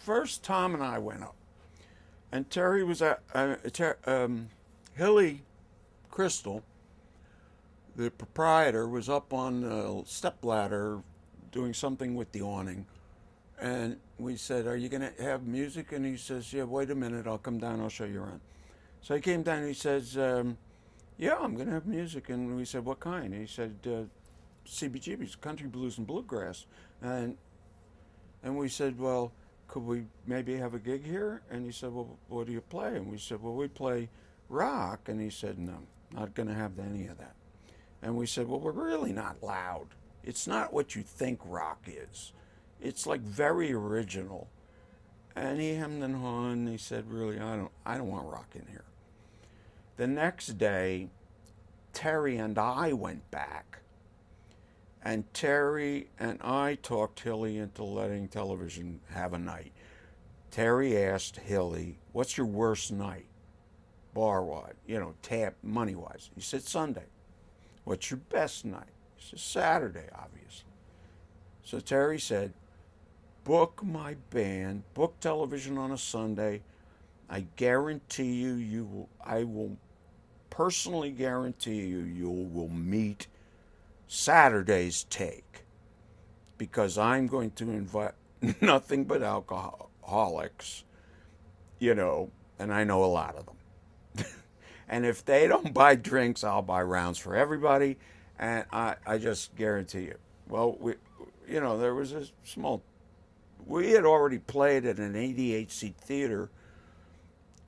first Tom and I went up, and Terry was at Hilly Crystal, the proprietor, was up on the stepladder doing something with the awning. And we said, "Are you going to have music?" And he says, "Yeah, wait a minute. I'll come down. I'll show you around." So he came down and he says, "Yeah, I'm going to have music." And we said, "What kind?" And he said, "CBGB's, country blues and bluegrass." And we said, "Well, could we maybe have a gig here?" And he said, "Well, what do you play?" And we said, "Well, we play rock." And he said, "No, not going to have any of that." And we said, "Well, we're really not loud. It's not what you think rock is. It's like very original." And he hemmed and hawed, and he said, "Really, I don't want rock in here." The next day, Terry and I went back, and Terry and I talked Hilly into letting television have a night. Terry asked Hilly, "What's your worst night, bar-wise, tap money-wise?" He said, "Sunday." "What's your best night?" He said, "Saturday, obviously." So Terry said, "Book my band, book television on a Sunday. I guarantee I will personally guarantee you will meet Saturday's take, because I'm going to invite nothing but alcoholics, and I know a lot of them. And if they don't buy drinks, I'll buy rounds for everybody, and I just guarantee you." Well, there was a small. We had already played at an 88-seat theater,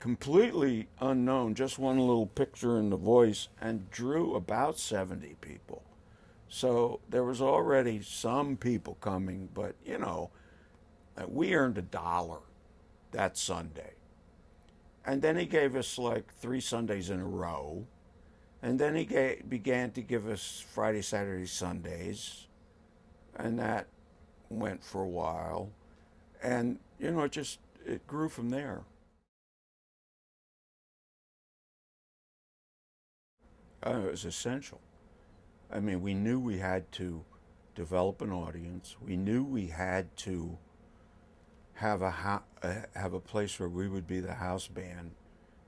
completely unknown, just one little picture in the voice, and drew about 70 people. So there was already some people coming, but, we earned $1 that Sunday. And then he gave us like 3 Sundays in a row. And then he began to give us Friday, Saturday, Sundays. And that went for a while. And, it grew from there. It was essential. I mean, we knew we had to develop an audience. We knew we had to have have a place where we would be the house band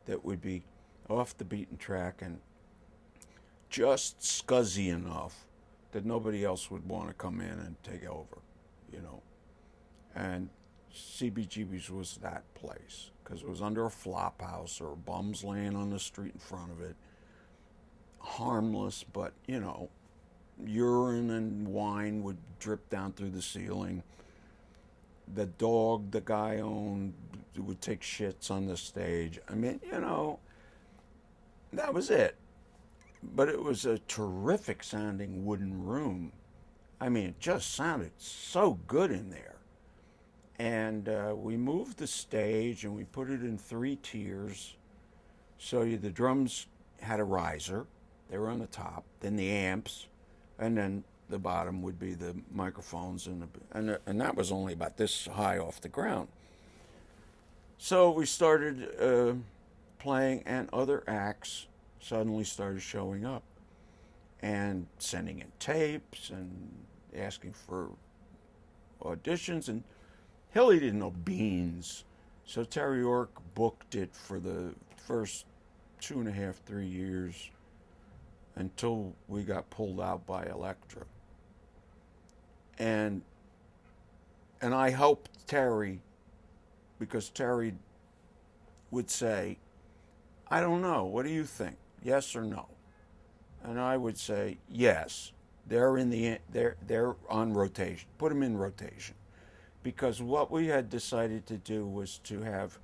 that would be off the beaten track and just scuzzy enough that nobody else would want to come in and take over, And CBGB's was that place, because it was under a flop house or bums laying on the street in front of it. Harmless, but, urine and wine would drip down through the ceiling. The dog the guy owned would take shits on the stage. I mean, that was it. But it was a terrific sounding wooden room. I mean, it just sounded so good in there. And we moved the stage and we put it in 3 tiers. So the drums had a riser. They were on the top. Then the amps. And then the bottom would be the microphones. And that was only about this high off the ground. So we started playing, and other acts suddenly started showing up and sending in tapes and asking for auditions. And Hilly didn't know beans, so Terry Ork booked it for the first 2.5, 3 years until we got pulled out by Elektra. And I helped Terry, because Terry would say, "I don't know, what do you think? Yes or no?" And I would say, "Yes, they're on rotation. Put them in rotation." Because what we had decided to do was to have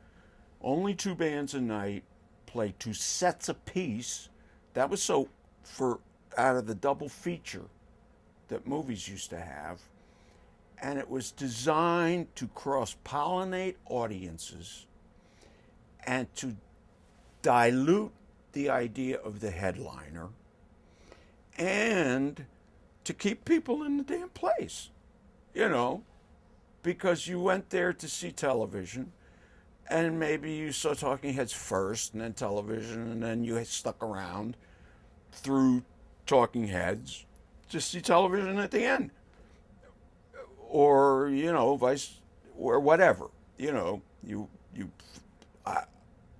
only 2 bands a night, play 2 sets apiece. That was so out of the double feature that movies used to have. And it was designed to cross-pollinate audiences and to dilute the idea of the headliner and to keep people in the damn place, because you went there to see television, and maybe you saw Talking Heads first and then television, and then you stuck around through Talking Heads to see television at the end, or vice, or whatever. you know, you I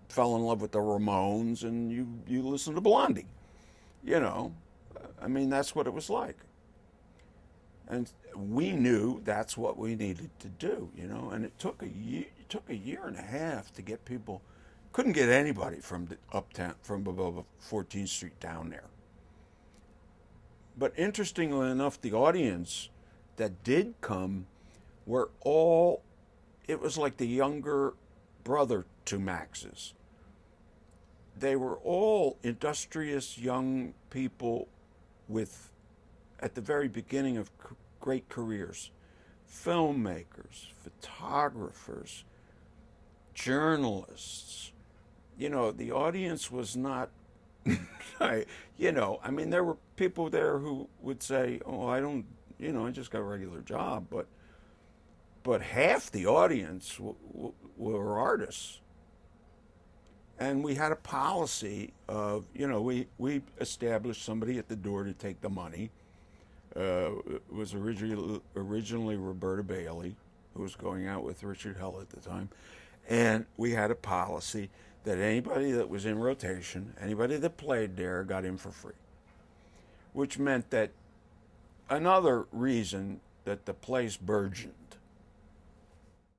fell in love with the Ramones and you listened to Blondie. You know, I mean, that's what it was like. And we knew that's what we needed to do, you know. And it took a year and a half to get people. Couldn't get anybody from the uptown, from above 14th Street down there. But interestingly enough, the audience that did come were all. It was like the younger brother to Max's. They were all industrious young people with, at the very beginning of great careers, filmmakers, photographers, journalists. You know, the audience was not, you know, I mean, there were people there who would say, oh, I don't, you know, I just got a regular job, but half the audience were artists. And we had a policy of, you know, we established somebody at the door to take the money. It was originally Roberta Bailey, who was going out with Richard Hell at the time. And we had a policy that anybody that was in rotation, anybody that played there, got in for free. Which meant that another reason that the place burgeoned